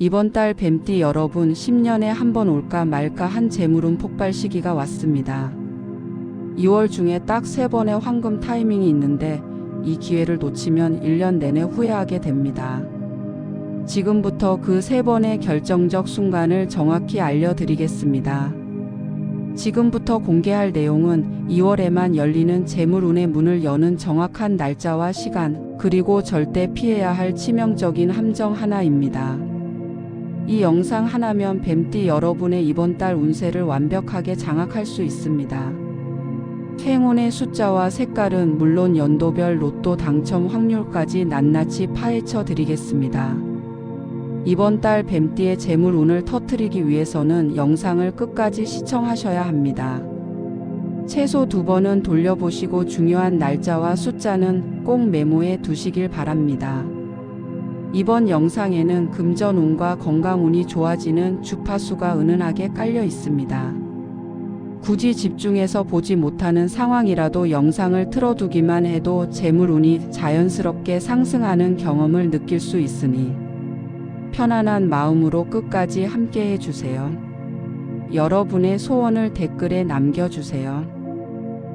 이번 달 뱀띠 여러분 10년에 한 번 올까 말까 한 재물운 폭발 시기가 왔습니다. 2월 중에 딱 3번의 황금 타이밍이 있는데 이 기회를 놓치면 1년 내내 후회하게 됩니다. 지금부터 그 3번의 결정적 순간을 정확히 알려드리겠습니다. 지금부터 공개할 내용은 2월에만 열리는 재물운의 문을 여는 정확한 날짜와 시간, 그리고 절대 피해야 할 치명적인 함정 하나입니다. 이 영상 하나면 뱀띠 여러분의 이번 달 운세를 완벽하게 장악할 수 있습니다. 행운의 숫자와 색깔은 물론 연도별 로또 당첨 확률까지 낱낱이 파헤쳐 드리겠습니다. 이번 달 뱀띠의 재물운을 터뜨리기 위해서는 영상을 끝까지 시청하셔야 합니다. 최소 2번은 돌려보시고 중요한 날짜와 숫자는 꼭 메모해 두시길 바랍니다. 이번 영상에는 금전운과 건강운이 좋아지는 주파수가 은은하게 깔려 있습니다. 굳이 집중해서 보지 못하는 상황이라도 영상을 틀어두기만 해도 재물운이 자연스럽게 상승하는 경험을 느낄 수 있으니 편안한 마음으로 끝까지 함께 해주세요. 여러분의 소원을 댓글에 남겨주세요.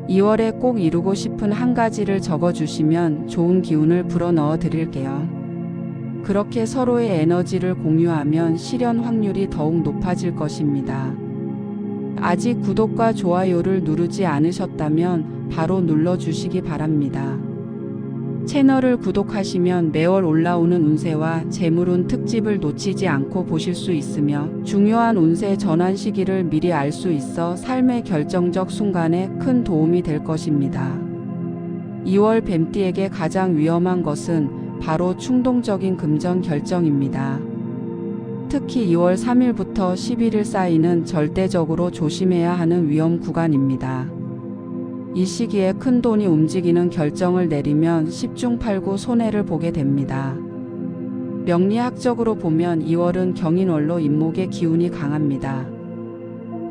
2월에 꼭 이루고 싶은 한 가지를 적어주시면 좋은 기운을 불어넣어 드릴게요. 그렇게 서로의 에너지를 공유하면 실현 확률이 더욱 높아질 것입니다. 아직 구독과 좋아요를 누르지 않으셨다면 바로 눌러주시기 바랍니다. 채널을 구독하시면 매월 올라오는 운세와 재물운 특집을 놓치지 않고 보실 수 있으며 중요한 운세 전환 시기를 미리 알 수 있어 삶의 결정적 순간에 큰 도움이 될 것입니다. 2월 뱀띠에게 가장 위험한 것은 바로 충동적인 금전 결정입니다. 특히 2월 3일부터 11일 사이는 절대적으로 조심해야 하는 위험 구간입니다. 이 시기에 큰 돈이 움직이는 결정을 내리면 10중 8구 손해를 보게 됩니다. 명리학적으로 보면 2월은 경인월로 임목의 기운이 강합니다.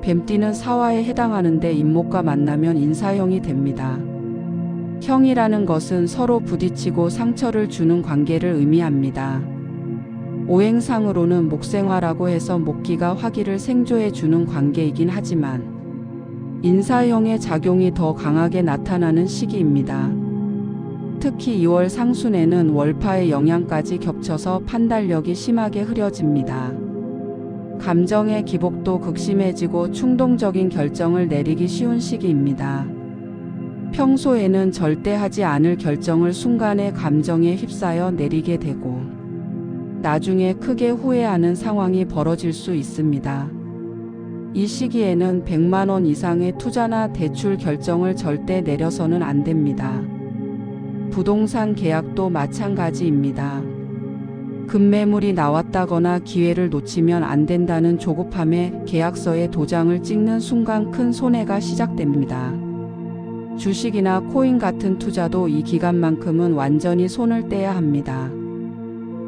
뱀띠는 사화에 해당하는데 임목과 만나면 인사형이 됩니다. 형이라는 것은 서로 부딪히고 상처를 주는 관계를 의미합니다. 오행상으로는 목생화라고 해서 목기가 화기를 생조해 주는 관계이긴 하지만 인사형의 작용이 더 강하게 나타나는 시기입니다. 특히 2월 상순에는 월파의 영향까지 겹쳐서 판단력이 심하게 흐려집니다. 감정의 기복도 극심해지고 충동적인 결정을 내리기 쉬운 시기입니다. 평소에는 절대 하지 않을 결정을 순간에 감정에 휩싸여 내리게 되고 나중에 크게 후회하는 상황이 벌어질 수 있습니다. 이 시기에는 100만 원 이상의 투자나 대출 결정을 절대 내려서는 안 됩니다. 부동산 계약도 마찬가지입니다. 급매물이 나왔다거나 기회를 놓치면 안 된다는 조급함에 계약서에 도장을 찍는 순간 큰 손해가 시작됩니다. 주식이나 코인 같은 투자도 이 기간만큼은 완전히 손을 떼야 합니다.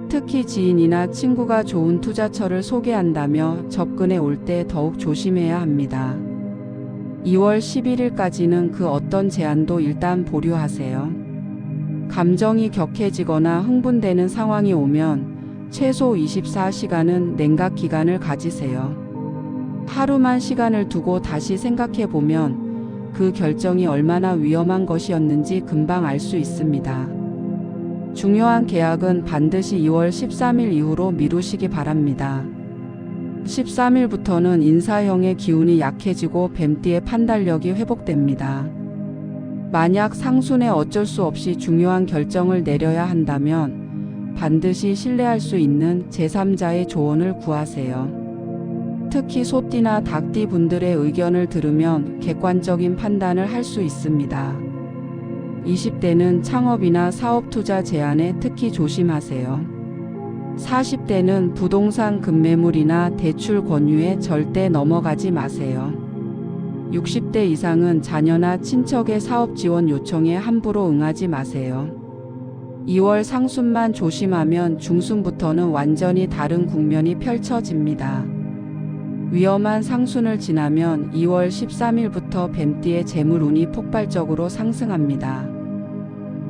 특히 지인이나 친구가 좋은 투자처를 소개한다며 접근해 올 때 더욱 조심해야 합니다. 2월 11일까지는 그 어떤 제안도 일단 보류하세요. 감정이 격해지거나 흥분되는 상황이 오면 최소 24시간은 냉각 기간을 가지세요. 하루만 시간을 두고 다시 생각해 보면 그 결정이 얼마나 위험한 것이었는지 금방 알 수 있습니다. 중요한 계약은 반드시 2월 13일 이후로 미루시기 바랍니다. 13일부터는 인사형의 기운이 약해지고 뱀띠의 판단력이 회복됩니다. 만약 상순에 어쩔 수 없이 중요한 결정을 내려야 한다면 반드시 신뢰할 수 있는 제3자의 조언을 구하세요. 특히 소띠나 닭띠 분들의 의견을 들으면 객관적인 판단을 할 수 있습니다. 20대는 창업이나 사업 투자 제안에 특히 조심하세요. 40대는 부동산 급매물이나 대출 권유에 절대 넘어가지 마세요. 60대 이상은 자녀나 친척의 사업 지원 요청에 함부로 응하지 마세요. 2월 상순만 조심하면 중순부터는 완전히 다른 국면이 펼쳐집니다. 위험한 상순을 지나면 2월 13일부터 뱀띠의 재물운이 폭발적으로 상승합니다.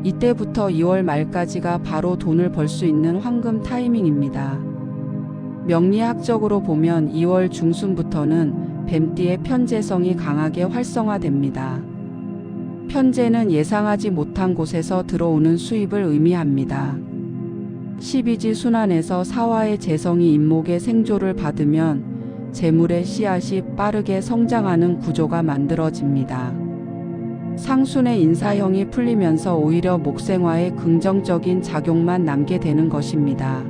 이때부터 2월 말까지가 바로 돈을 벌 수 있는 황금 타이밍입니다. 명리학적으로 보면 2월 중순부터는 뱀띠의 편재성이 강하게 활성화됩니다. 편재는 예상하지 못한 곳에서 들어오는 수입을 의미합니다. 12지 순환에서 사화의 재성이 인목의 생조를 받으면 재물의 씨앗이 빠르게 성장하는 구조가 만들어집니다. 상순의 인사형이 풀리면서 오히려 목생화의 긍정적인 작용만 남게 되는 것입니다.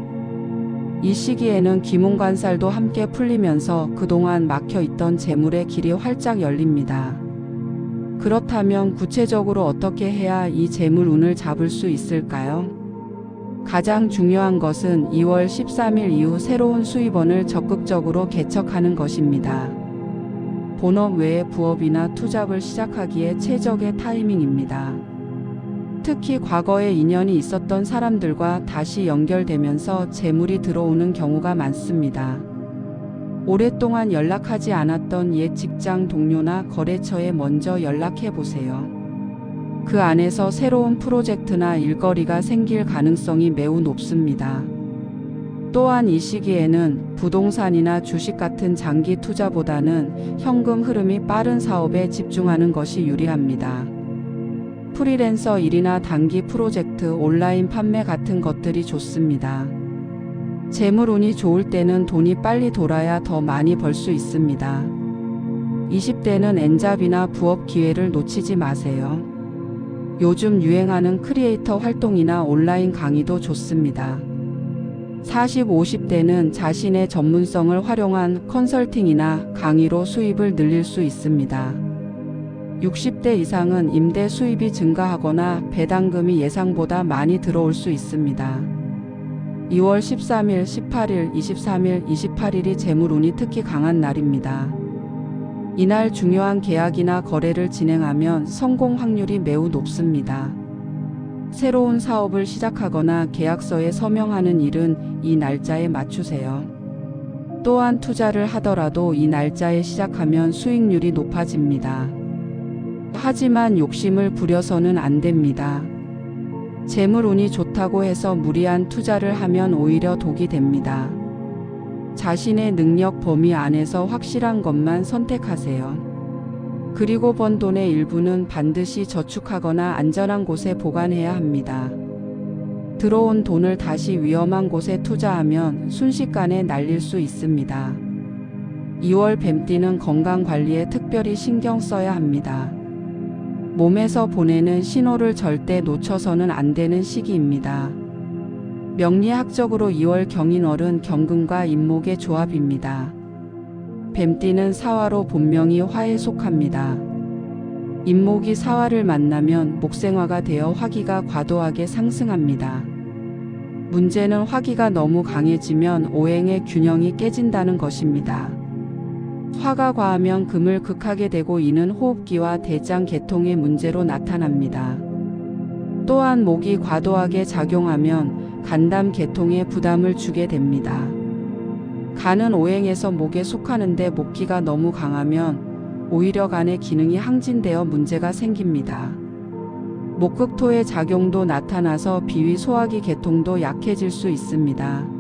이 시기에는 기문관살도 함께 풀리면서 그동안 막혀있던 재물의 길이 활짝 열립니다. 그렇다면 구체적으로 어떻게 해야 이 재물운을 잡을 수 있을까요? 가장 중요한 것은 2월 13일 이후 새로운 수입원을 적극적으로 개척하는 것입니다. 본업 외에 부업이나 투잡을 시작하기에 최적의 타이밍입니다. 특히 과거에 인연이 있었던 사람들과 다시 연결되면서 재물이 들어오는 경우가 많습니다. 오랫동안 연락하지 않았던 옛 직장 동료나 거래처에 먼저 연락해 보세요. 그 안에서 새로운 프로젝트나 일거리가 생길 가능성이 매우 높습니다. 또한 이 시기에는 부동산이나 주식 같은 장기 투자보다는 현금 흐름이 빠른 사업에 집중하는 것이 유리합니다. 프리랜서 일이나 단기 프로젝트, 온라인 판매 같은 것들이 좋습니다. 재물운이 좋을 때는 돈이 빨리 돌아야 더 많이 벌 수 있습니다. 20대는 N잡이나 부업 기회를 놓치지 마세요. 요즘 유행하는 크리에이터 활동이나 온라인 강의도 좋습니다. 40, 50대는 자신의 전문성을 활용한 컨설팅이나 강의로 수입을 늘릴 수 있습니다. 60대 이상은 임대 수입이 증가하거나 배당금이 예상보다 많이 들어올 수 있습니다. 2월 13일, 18일, 23일, 28일이 재물운이 특히 강한 날입니다. 이날 중요한 계약이나 거래를 진행하면 성공 확률이 매우 높습니다. 새로운 사업을 시작하거나 계약서에 서명하는 일은 이 날짜에 맞추세요. 또한 투자를 하더라도 이 날짜에 시작하면 수익률이 높아집니다. 하지만 욕심을 부려서는 안 됩니다. 재물운이 좋다고 해서 무리한 투자를 하면 오히려 독이 됩니다. 자신의 능력 범위 안에서 확실한 것만 선택하세요. 그리고 번 돈의 일부는 반드시 저축하거나 안전한 곳에 보관해야 합니다. 들어온 돈을 다시 위험한 곳에 투자하면 순식간에 날릴 수 있습니다. 2월 뱀띠는 건강 관리에 특별히 신경 써야 합니다. 몸에서 보내는 신호를 절대 놓쳐서는 안 되는 시기입니다. 명리학적으로 2월 경인월은 경금과 인목의 조합입니다. 뱀띠는 사화로 본명이 화에 속합니다. 인목이 사화를 만나면 목생화가 되어 화기가 과도하게 상승합니다. 문제는 화기가 너무 강해지면 오행의 균형이 깨진다는 것입니다. 화가 과하면 금을 극하게 되고 이는 호흡기와 대장 계통의 문제로 나타납니다. 또한 목이 과도하게 작용하면 간담 계통에 부담을 주게 됩니다. 간은 오행에서 목에 속하는데 목기가 너무 강하면 오히려 간의 기능이 항진되어 문제가 생깁니다. 목극토의 작용도 나타나서 비위 소화기 계통도 약해질 수 있습니다.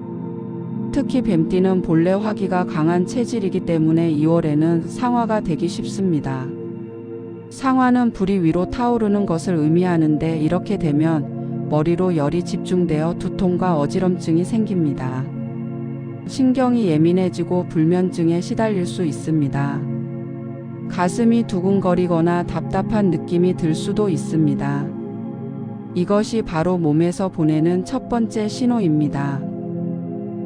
특히 뱀띠는 본래 화기가 강한 체질이기 때문에 2월에는 상화가 되기 쉽습니다. 상화는 불이 위로 타오르는 것을 의미하는데 이렇게 되면 머리로 열이 집중되어 두통과 어지럼증이 생깁니다. 신경이 예민해지고 불면증에 시달릴 수 있습니다. 가슴이 두근거리거나 답답한 느낌이 들 수도 있습니다. 이것이 바로 몸에서 보내는 첫 번째 신호입니다.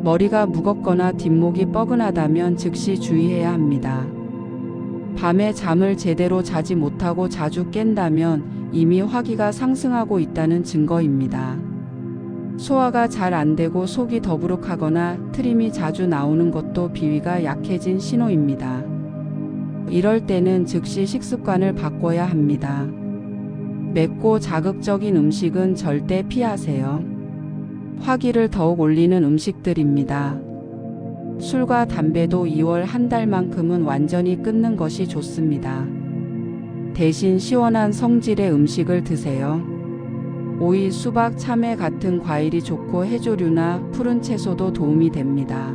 머리가 무겁거나 뒷목이 뻐근하다면 즉시 주의해야 합니다. 밤에 잠을 제대로 자지 못하고 자주 깬다면 이미 화기가 상승하고 있다는 증거입니다. 소화가 잘 안 되고 속이 더부룩하거나 트림이 자주 나오는 것도 비위가 약해진 신호입니다. 이럴 때는 즉시 식습관을 바꿔야 합니다. 맵고 자극적인 음식은 절대 피하세요. 화기를 더욱 올리는 음식들입니다. 술과 담배도 2월 한 달만큼은 완전히 끊는 것이 좋습니다. 대신 시원한 성질의 음식을 드세요. 오이, 수박, 참외 같은 과일이 좋고 해조류나 푸른 채소도 도움이 됩니다.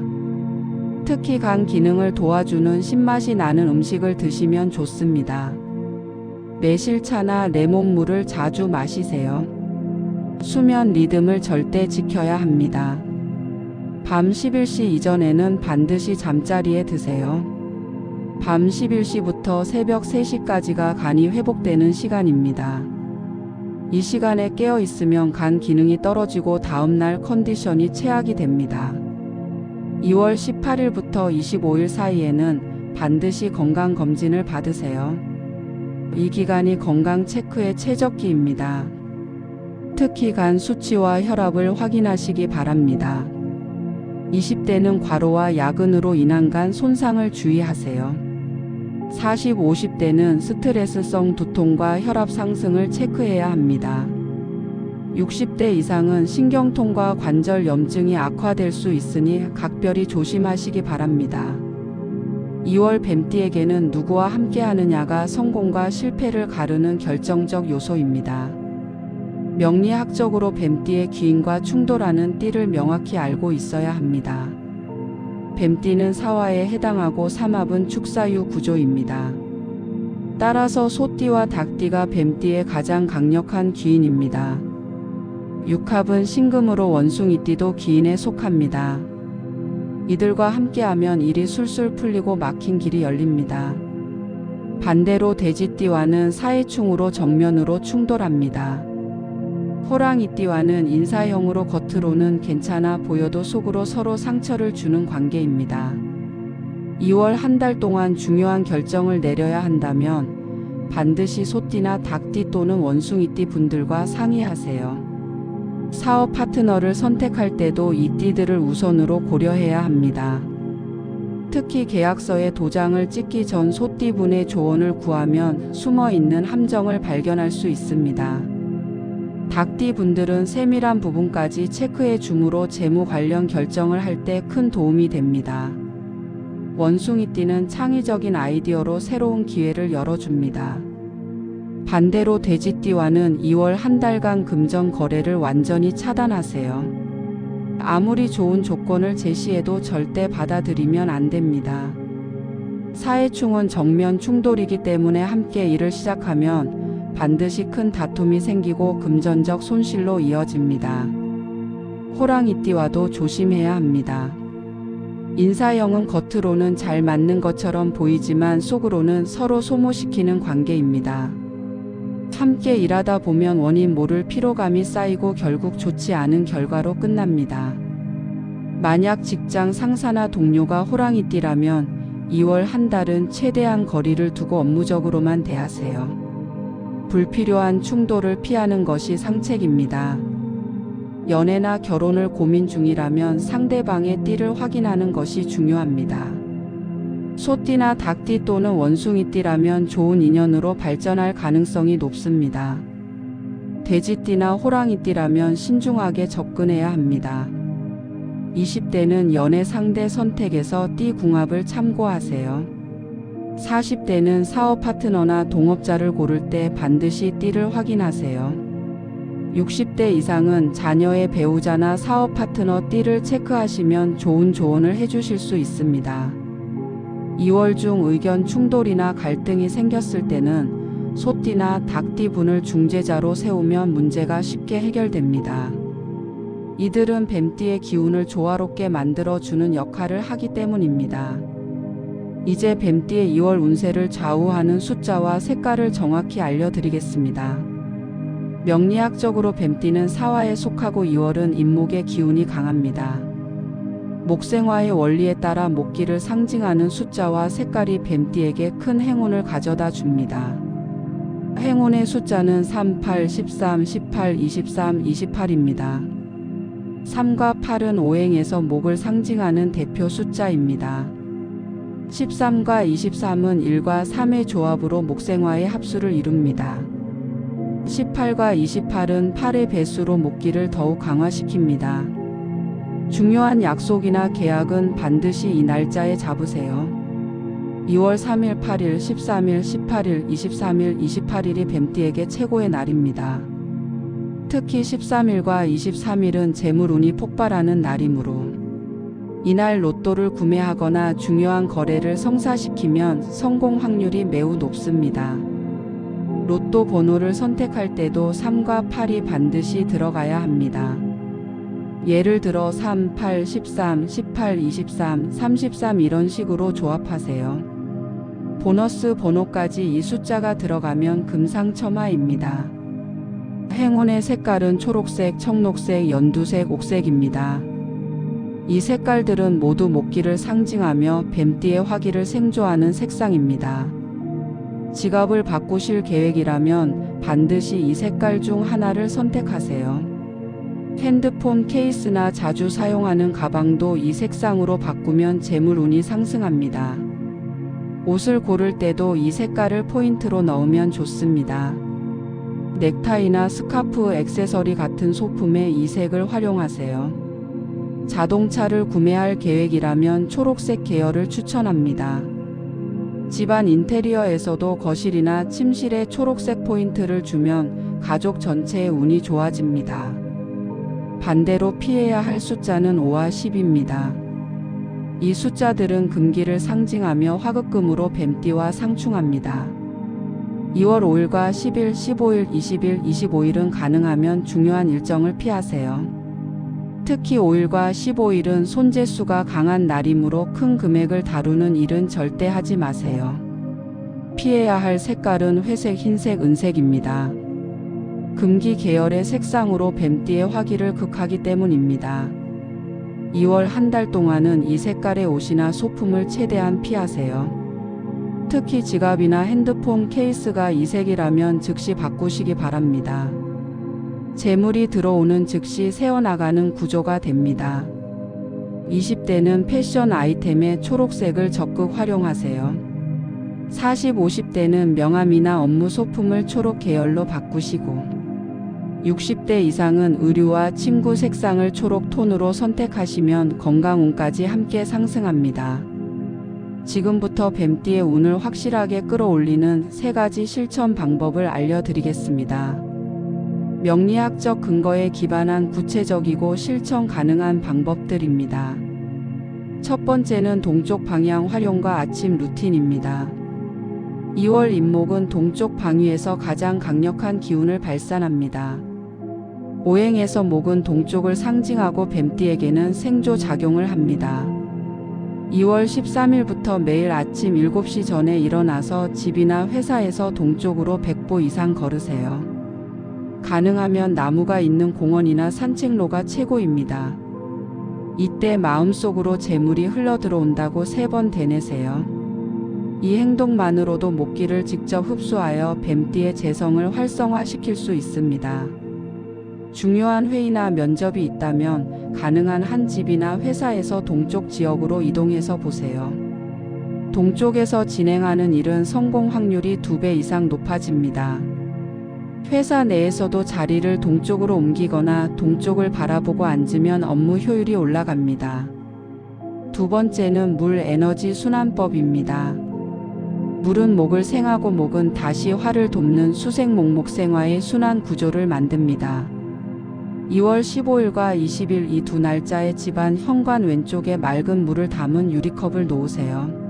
특히 간 기능을 도와주는 신맛이 나는 음식을 드시면 좋습니다. 매실차나 레몬물을 자주 마시세요. 수면 리듬을 절대 지켜야 합니다. 밤 11시 이전에는 반드시 잠자리에 드세요. 밤 11시부터 새벽 3시까지가 간이 회복되는 시간입니다. 이 시간에 깨어 있으면 간 기능이 떨어지고 다음날 컨디션이 최악이 됩니다. 2월 18일부터 25일 사이에는 반드시 건강검진을 받으세요. 이 기간이 건강 체크의 최적기입니다. 특히 간 수치와 혈압을 확인하시기 바랍니다. 20대는 과로와 야근으로 인한 간 손상을 주의하세요. 40, 50대는 스트레스성 두통과 혈압 상승을 체크해야 합니다. 60대 이상은 신경통과 관절 염증이 악화될 수 있으니 각별히 조심하시기 바랍니다. 2월 뱀띠에게는 누구와 함께 하느냐가 성공과 실패를 가르는 결정적 요소입니다. 명리학적으로 뱀띠의 기인과 충돌하는 띠를 명확히 알고 있어야 합니다. 뱀띠는 사화에 해당하고 삼합은 축사유 구조입니다. 따라서 소띠와 닭띠가 뱀띠의 가장 강력한 기인입니다. 육합은 신금으로 원숭이띠도 기인에 속합니다. 이들과 함께하면 일이 술술 풀리고 막힌 길이 열립니다. 반대로 돼지띠와는 사해충으로 정면으로 충돌합니다. 호랑이띠와는 인사형으로 겉으로는 괜찮아 보여도 속으로 서로 상처를 주는 관계입니다. 2월 한 달 동안 중요한 결정을 내려야 한다면 반드시 소띠나 닭띠 또는 원숭이띠 분들과 상의하세요. 사업 파트너를 선택할 때도 이 띠들을 우선으로 고려해야 합니다. 특히 계약서에 도장을 찍기 전 소띠분의 조언을 구하면 숨어있는 함정을 발견할 수 있습니다. 닭띠 분들은 세밀한 부분까지 체크해 주므로 재무 관련 결정을 할 때 큰 도움이 됩니다. 원숭이띠는 창의적인 아이디어로 새로운 기회를 열어줍니다. 반대로 돼지띠와는 2월 한 달간 금전 거래를 완전히 차단하세요. 아무리 좋은 조건을 제시해도 절대 받아들이면 안 됩니다. 사해충은 정면 충돌이기 때문에 함께 일을 시작하면 반드시 큰 다툼이 생기고 금전적 손실로 이어집니다. 호랑이띠와도 조심해야 합니다. 인사형은 겉으로는 잘 맞는 것처럼 보이지만 속으로는 서로 소모시키는 관계입니다. 함께 일하다 보면 원인 모를 피로감이 쌓이고 결국 좋지 않은 결과로 끝납니다. 만약 직장 상사나 동료가 호랑이띠라면 2월 한 달은 최대한 거리를 두고 업무적으로만 대하세요. 불필요한 충돌을 피하는 것이 상책입니다. 연애나 결혼을 고민 중이라면 상대방의 띠를 확인하는 것이 중요합니다. 소띠나 닭띠 또는 원숭이띠라면 좋은 인연으로 발전할 가능성이 높습니다. 돼지띠나 호랑이띠라면 신중하게 접근해야 합니다. 20대는 연애 상대 선택에서 띠 궁합을 참고하세요. 40대는 사업 파트너나 동업자를 고를 때 반드시 띠를 확인하세요. 60대 이상은 자녀의 배우자나 사업 파트너 띠를 체크하시면 좋은 조언을 해주실 수 있습니다. 2월 중 의견 충돌이나 갈등이 생겼을 때는 소띠나 닭띠 분을 중재자로 세우면 문제가 쉽게 해결됩니다. 이들은 뱀띠의 기운을 조화롭게 만들어주는 역할을 하기 때문입니다. 이제 뱀띠의 2월 운세를 좌우하는 숫자와 색깔을 정확히 알려드리겠습니다. 명리학적으로 뱀띠는 사화에 속하고 2월은 임목의 기운이 강합니다. 목생화의 원리에 따라 목기를 상징하는 숫자와 색깔이 뱀띠에게 큰 행운을 가져다 줍니다. 행운의 숫자는 3, 8, 13, 18, 23, 28입니다. 3과 8은 오행에서 목을 상징하는 대표 숫자입니다. 13과 23은 1과 3의 조합으로 목생화의 합수를 이룹니다. 18과 28은 8의 배수로 목기를 더욱 강화시킵니다. 중요한 약속이나 계약은 반드시 이 날짜에 잡으세요. 2월 3일, 8일, 13일, 18일, 23일, 28일이 뱀띠에게 최고의 날입니다. 특히 13일과 23일은 재물운이 폭발하는 날이므로 이날 로또를 구매하거나 중요한 거래를 성사시키면 성공 확률이 매우 높습니다. 로또 번호를 선택할 때도 3과 8이 반드시 들어가야 합니다. 예를 들어 3, 8, 13, 18, 23, 33 이런 식으로 조합하세요. 보너스 번호까지 이 숫자가 들어가면 금상첨화입니다. 행운의 색깔은 초록색, 청록색, 연두색, 옥색입니다. 이 색깔들은 모두 목기를 상징하며 뱀띠의 화기를 생조하는 색상입니다. 지갑을 바꾸실 계획이라면 반드시 이 색깔 중 하나를 선택하세요. 핸드폰 케이스나 자주 사용하는 가방도 이 색상으로 바꾸면 재물운이 상승합니다. 옷을 고를 때도 이 색깔을 포인트로 넣으면 좋습니다. 넥타이나 스카프, 액세서리 같은 소품에 이 색을 활용하세요. 자동차를 구매할 계획이라면 초록색 계열을 추천합니다. 집안 인테리어에서도 거실이나 침실에 초록색 포인트를 주면 가족 전체의 운이 좋아집니다. 반대로 피해야 할 숫자는 5와 10입니다. 이 숫자들은 금기를 상징하며 화급금으로 뱀띠와 상충합니다. 2월 5일과 10일, 15일, 20일, 25일은 가능하면 중요한 일정을 피하세요. 특히 5일과 15일은 손재수가 강한 날이므로 큰 금액을 다루는 일은 절대 하지 마세요. 피해야 할 색깔은 회색, 흰색, 은색입니다. 금기 계열의 색상으로 뱀띠의 화기를 극하기 때문입니다. 2월 한 달 동안은 이 색깔의 옷이나 소품을 최대한 피하세요. 특히 지갑이나 핸드폰 케이스가 이 색이라면 즉시 바꾸시기 바랍니다. 재물이 들어오는 즉시 새어나가는 구조가 됩니다. 20대는 패션 아이템에 초록색을 적극 활용하세요. 40, 50대는 명함이나 업무 소품을 초록 계열로 바꾸시고 60대 이상은 의류와 침구 색상을 초록 톤으로 선택하시면 건강운까지 함께 상승합니다. 지금부터 뱀띠의 운을 확실하게 끌어올리는 3가지 실천 방법을 알려드리겠습니다. 명리학적 근거에 기반한 구체적이고 실천 가능한 방법들입니다. 첫 번째는 동쪽 방향 활용과 아침 루틴입니다. 2월 인목은 동쪽 방위에서 가장 강력한 기운을 발산합니다. 오행에서 목은 동쪽을 상징하고 뱀띠에게는 생조 작용을 합니다. 2월 13일부터 매일 아침 7시 전에 일어나서 집이나 회사에서 동쪽으로 100보 이상 걸으세요. 가능하면 나무가 있는 공원이나 산책로가 최고입니다. 이때 마음속으로 재물이 흘러들어온다고 3번 되뇌세요. 이 행동만으로도 목기를 직접 흡수하여 뱀띠의 재성을 활성화시킬 수 있습니다. 중요한 회의나 면접이 있다면 가능한 한 집이나 회사에서 동쪽 지역으로 이동해서 보세요. 동쪽에서 진행하는 일은 성공 확률이 2배 이상 높아집니다. 회사 내에서도 자리를 동쪽으로 옮기거나 동쪽을 바라보고 앉으면 업무 효율이 올라갑니다. 두 번째는 물 에너지 순환법입니다. 물은 목을 생하고 목은 다시 화를 돕는 수생목목생화의 순환 구조를 만듭니다. 2월 15일과 20일 이 두 날짜에 집안 현관 왼쪽에 맑은 물을 담은 유리컵을 놓으세요.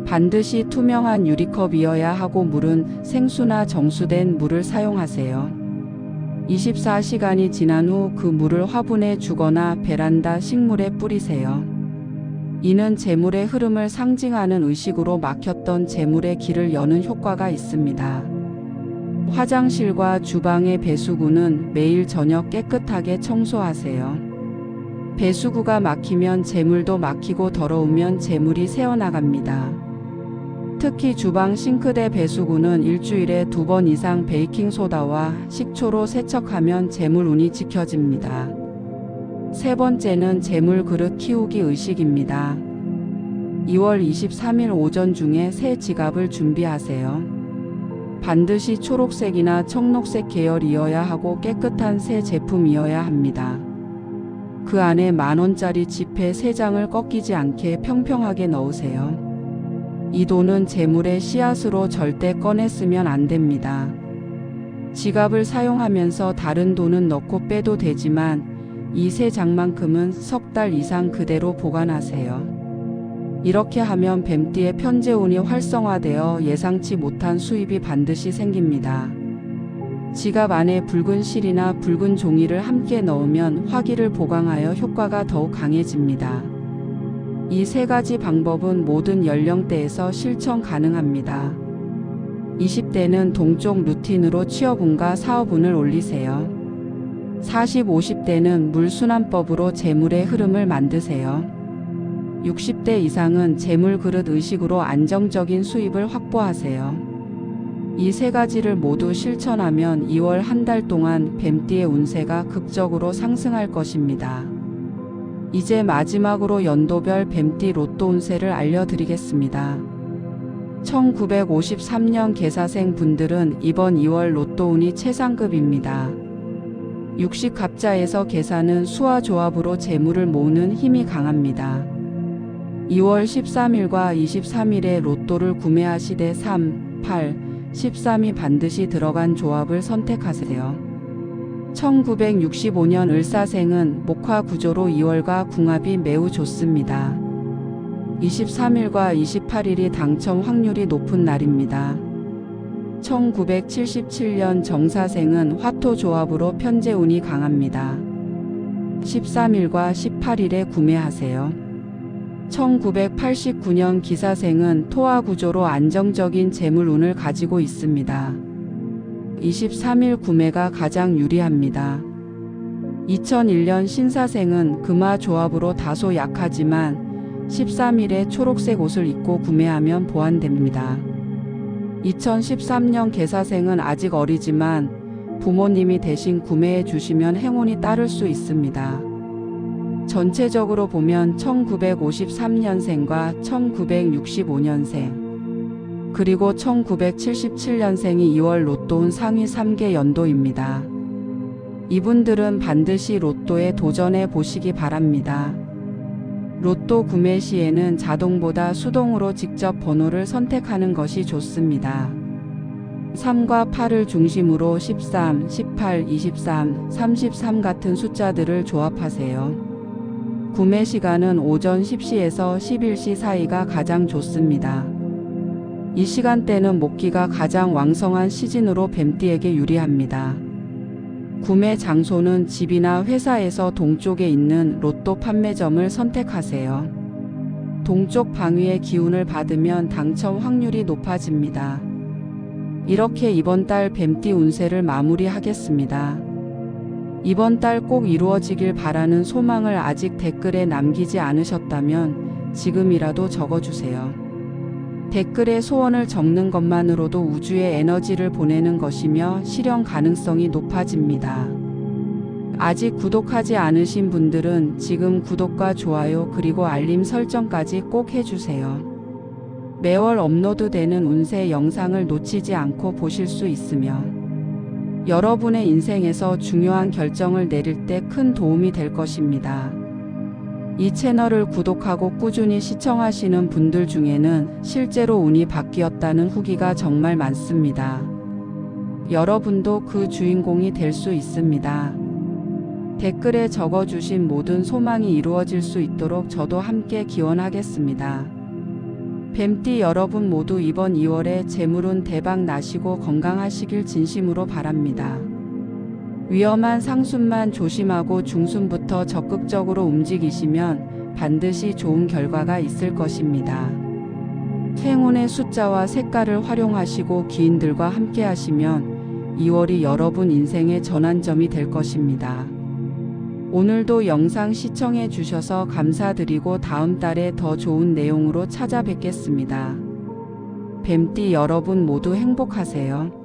반드시 투명한 유리컵이어야 하고 물은 생수나 정수된 물을 사용하세요. 24시간이 지난 후 그 물을 화분에 주거나 베란다 식물에 뿌리세요. 이는 재물의 흐름을 상징하는 의식으로 막혔던 재물의 길을 여는 효과가 있습니다. 화장실과 주방의 배수구는 매일 저녁 깨끗하게 청소하세요. 배수구가 막히면 재물도 막히고 더러우면 재물이 새어나갑니다. 특히 주방 싱크대 배수구는 일주일에 2번 이상 베이킹소다와 식초로 세척하면 재물운이 지켜집니다. 세 번째는 재물 그릇 키우기 의식입니다. 2월 23일 오전 중에 새 지갑을 준비하세요. 반드시 초록색이나 청록색 계열이어야 하고 깨끗한 새 제품이어야 합니다. 그 안에 10,000원짜리 지폐 3장을 꺾이지 않게 평평하게 넣으세요. 이 돈은 재물의 씨앗으로 절대 꺼내 쓰면 안 됩니다. 지갑을 사용하면서 다른 돈은 넣고 빼도 되지만 이 세 장만큼은 석 달 이상 그대로 보관하세요. 이렇게 하면 뱀띠의 편재운이 활성화되어 예상치 못한 수입이 반드시 생깁니다. 지갑 안에 붉은 실이나 붉은 종이를 함께 넣으면 화기를 보강하여 효과가 더욱 강해집니다. 이 세 가지 방법은 모든 연령대에서 실천 가능합니다. 20대는 동쪽 루틴으로 취업운과 사업운을 올리세요. 40, 50대는 물순환법으로 재물의 흐름을 만드세요. 60대 이상은 재물 그릇 의식으로 안정적인 수입을 확보하세요. 이 세 가지를 모두 실천하면 2월 한 달 동안 뱀띠의 운세가 극적으로 상승할 것입니다. 이제 마지막으로 연도별 뱀띠 로또 운세를 알려드리겠습니다. 1953년 개사생 분들은 이번 2월 로또 운이 최상급입니다. 육식갑자에서 계산은 수와 조합으로 재물을 모으는 힘이 강합니다. 2월 13일과 23일에 로또를 구매하시되 3, 8, 13이 반드시 들어간 조합을 선택하세요. 1965년 을사생은 목화 구조로 2월과 궁합이 매우 좋습니다. 23일과 28일이 당첨 확률이 높은 날입니다. 1977년 정사생은 화토 조합으로 편재운이 강합니다. 13일과 18일에 구매하세요. 1989년 기사생은 토화 구조로 안정적인 재물운을 가지고 있습니다. 23일 구매가 가장 유리합니다. 2001년 신사생은 금화 조합으로 다소 약하지만 13일에 초록색 옷을 입고 구매하면 보완됩니다. 2013년 개사생은 아직 어리지만 부모님이 대신 구매해 주시면 행운이 따를 수 있습니다. 전체적으로 보면 1953년생과 1965년생 그리고 1977년생이 2월 로또운 상위 3개 연도입니다. 이분들은 반드시 로또에 도전해 보시기 바랍니다. 로또 구매 시에는 자동보다 수동으로 직접 번호를 선택하는 것이 좋습니다. 3과 8을 중심으로 13, 18, 23, 33 같은 숫자들을 조합하세요. 구매 시간은 오전 10시에서 11시 사이가 가장 좋습니다. 이 시간대는 목기가 가장 왕성한 시즌으로 뱀띠에게 유리합니다. 구매 장소는 집이나 회사에서 동쪽에 있는 로또 판매점을 선택하세요. 동쪽 방위의 기운을 받으면 당첨 확률이 높아집니다. 이렇게 이번 달 뱀띠 운세를 마무리하겠습니다. 이번 달 꼭 이루어지길 바라는 소망을 아직 댓글에 남기지 않으셨다면 지금이라도 적어주세요. 댓글에 소원을 적는 것만으로도 우주에 에너지를 보내는 것이며 실현 가능성이 높아집니다. 아직 구독하지 않으신 분들은 지금 구독과 좋아요 그리고 알림 설정까지 꼭 해주세요. 매월 업로드되는 운세 영상을 놓치지 않고 보실 수 있으며 여러분의 인생에서 중요한 결정을 내릴 때 큰 도움이 될 것입니다. 이 채널을 구독하고 꾸준히 시청하시는 분들 중에는 실제로 운이 바뀌었다는 후기가 정말 많습니다. 여러분도 그 주인공이 될 수 있습니다. 댓글에 적어주신 모든 소망이 이루어질 수 있도록 저도 함께 기원하겠습니다. 뱀띠 여러분 모두 이번 2월에 재물운 대박 나시고 건강하시길 진심으로 바랍니다. 위험한 상순만 조심하고 중순부터 적극적으로 움직이시면 반드시 좋은 결과가 있을 것입니다. 행운의 숫자와 색깔을 활용하시고 기인들과 함께 하시면 2월이 여러분 인생의 전환점이 될 것입니다. 오늘도 영상 시청해 주셔서 감사드리고 다음 달에 더 좋은 내용으로 찾아뵙겠습니다. 뱀띠 여러분 모두 행복하세요.